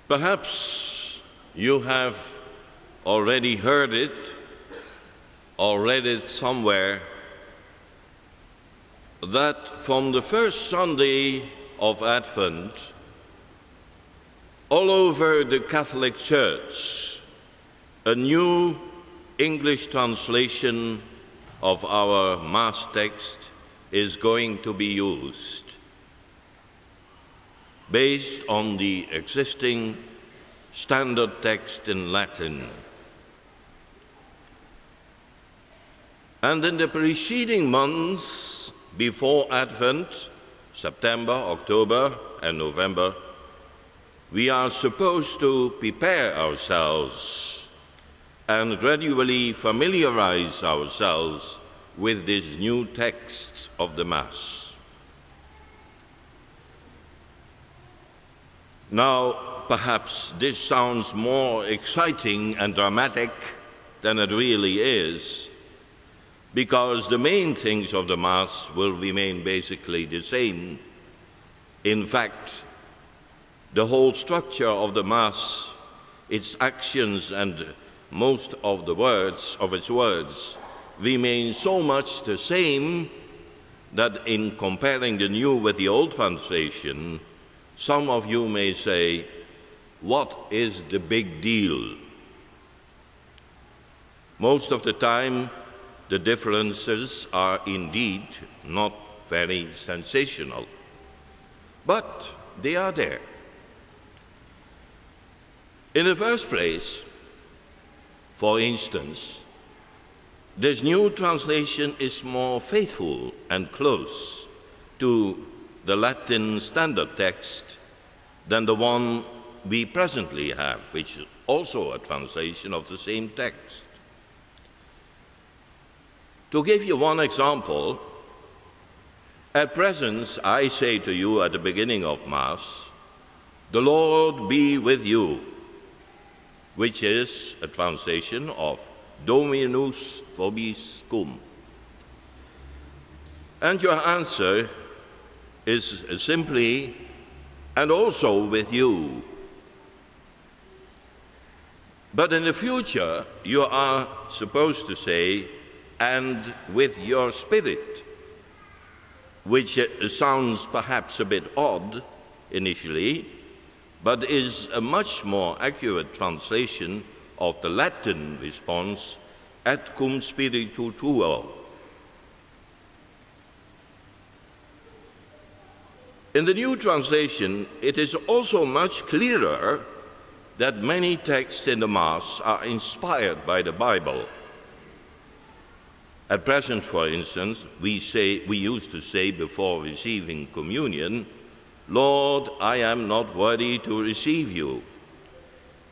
Perhaps you have already heard it or read it somewhere that from the first Sunday of Advent, all over the Catholic Church, a new English translation of our Mass text is going to be used, based on the existing standard text in Latin. And in the preceding months before Advent, September, October, and November, we are supposed to prepare ourselves and gradually familiarize ourselves with this new text of the Mass. Now, perhaps this sounds more exciting and dramatic than it really is, because the main things of the Mass will remain basically the same. In fact, the whole structure of the Mass, its actions and most of the words of its words remain so much the same that in comparing the new with the old translation, some of you may say, what is the big deal? Most of the time, the differences are indeed not very sensational, but they are there. In the first place, for instance, this new translation is more faithful and close to the Latin standard text than the one we presently have, which is also a translation of the same text. To give you one example, at present I say to you at the beginning of Mass, "The Lord be with you," which is a translation of Dominus vobiscum. And your answer is simply, "and also with you." But in the future, you are supposed to say, "and with your spirit," which sounds perhaps a bit odd initially, but is a much more accurate translation of the Latin response, "et cum spiritu tuo." In the new translation, it is also much clearer that many texts in the Mass are inspired by the Bible. At present, for instance, we used to say before receiving communion, "Lord, I am not worthy to receive you."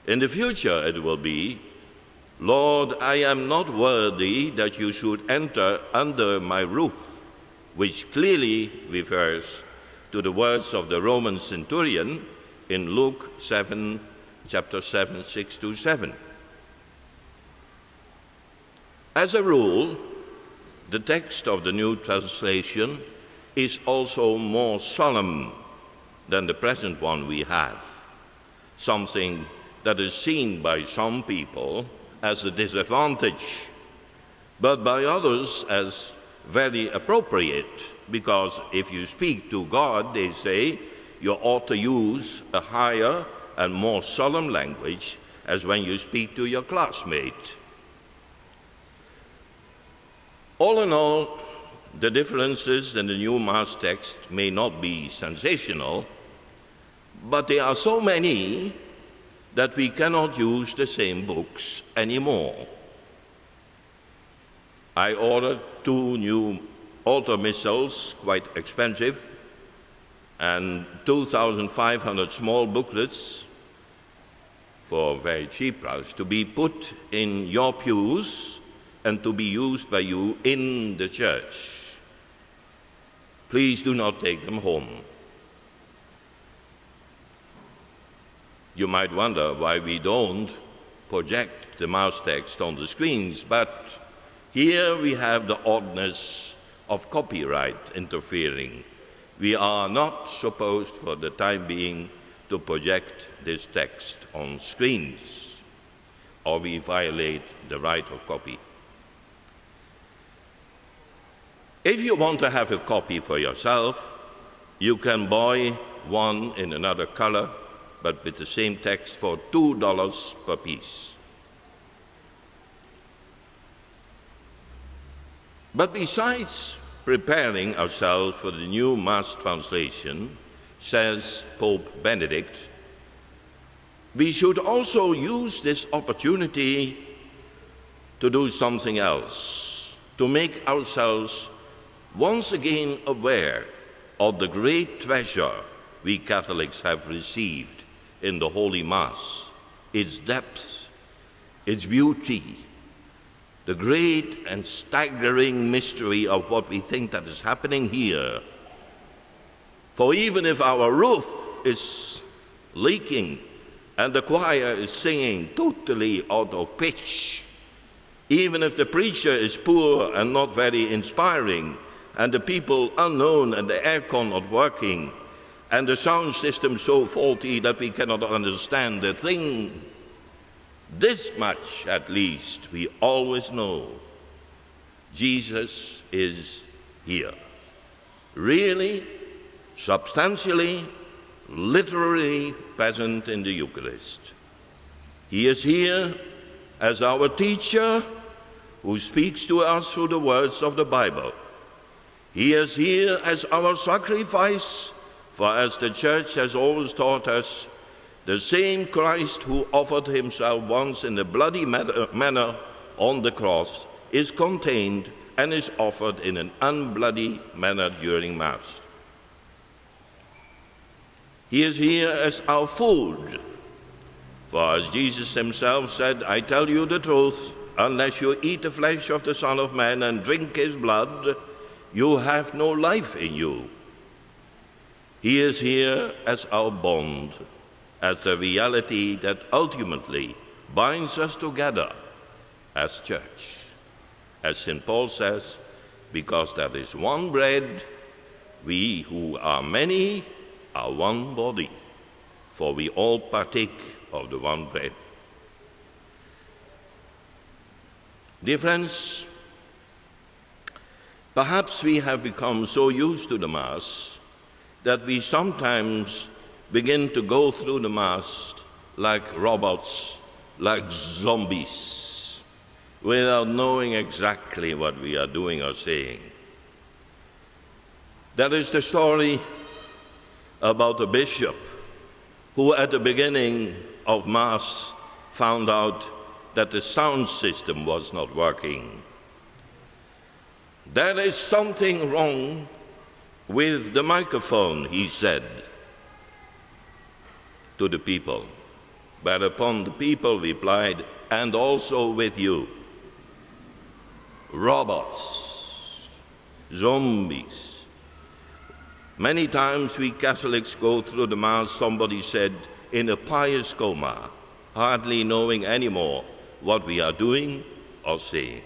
In the future it will be, "Lord, I am not worthy that you should enter under my roof," which clearly refers to the words of the Roman centurion in Luke 7, chapter 7, 6-7. As a rule, the text of the new translation is also more solemn than the present one we have, something that is seen by some people as a disadvantage, but by others as very appropriate, because if you speak to God, they say, you ought to use a higher and more solemn language as when you speak to your classmate. All in all, the differences in the new Mass text may not be sensational, but there are so many that we cannot use the same books anymore. I ordered 2 new altar missals, quite expensive, and 2,500 small booklets for a very cheap price to be put in your pews and to be used by you in the church. Please do not take them home. You might wonder why we don't project the Mass text on the screens, but here we have the oddness of copyright interfering. We are not supposed, for the time being, to project this text on screens, or we violate the right of copy. If you want to have a copy for yourself, you can buy one in another color, but with the same text for $2 per piece. But besides preparing ourselves for the new Mass translation, says Pope Benedict, we should also use this opportunity to do something else, to make ourselves once again aware of the great treasure we Catholics have received in the Holy Mass, its depth, its beauty, the great and staggering mystery of what we think that is happening here. For even if our roof is leaking and the choir is singing totally out of pitch, even if the preacher is poor and not very inspiring, and the people unknown and the aircon not working, and the sound system so faulty that we cannot understand the thing, this much at least we always know: Jesus is here. Really, substantially, literally present in the Eucharist. He is here as our teacher who speaks to us through the words of the Bible. He is here as our sacrifice, for as the Church has always taught us, the same Christ who offered himself once in a bloody manner on the cross is contained and is offered in an unbloody manner during Mass. He is here as our food, for as Jesus himself said, "I tell you the truth, unless you eat the flesh of the Son of Man and drink his blood, you have no life in you." He is here as our bond, as the reality that ultimately binds us together as Church. As St. Paul says, because there is one bread, we who are many are one body, for we all partake of the one bread. Dear friends, perhaps we have become so used to the Mass that we sometimes begin to go through the Mass like robots, like zombies, without knowing exactly what we are doing or saying. That is the story about a bishop who at the beginning of Mass found out that the sound system was not working. There is something wrong with the microphone, he said to the people. Whereupon the people replied, "And also with you." Robots, zombies. Many times we Catholics go through the Mass, somebody said, in a pious coma, hardly knowing anymore what we are doing or saying.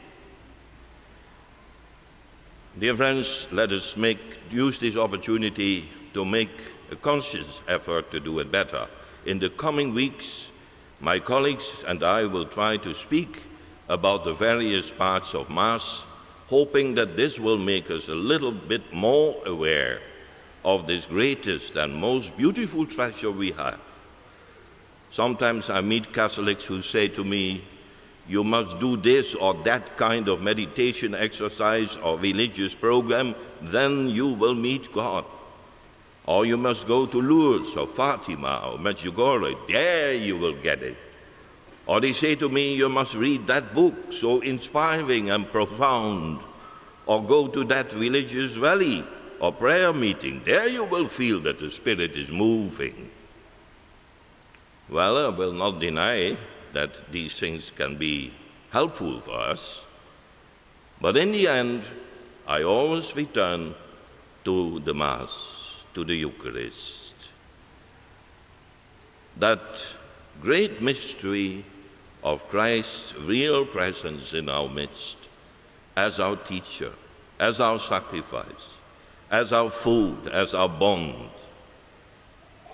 Dear friends, let us use this opportunity to make a conscious effort to do it better. In the coming weeks, my colleagues and I will try to speak about the various parts of Mass, hoping that this will make us a little bit more aware of this greatest and most beautiful treasure we have. Sometimes I meet Catholics who say to me, "You must do this or that kind of meditation exercise or religious program, then you will meet God. Or you must go to Lourdes or Fatima or Medjugorje, there you will get it." Or they say to me, "You must read that book, so inspiring and profound." Or go to that religious rally or prayer meeting, there you will feel that the Spirit is moving. Well, I will not deny that these things can be helpful for us, but in the end, I always return to the Mass, to the Eucharist. That great mystery of Christ's real presence in our midst, as our teacher, as our sacrifice, as our food, as our bond.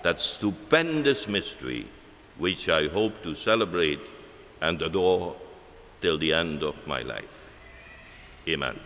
that stupendous mystery which I hope to celebrate and adore till the end of my life. Amen.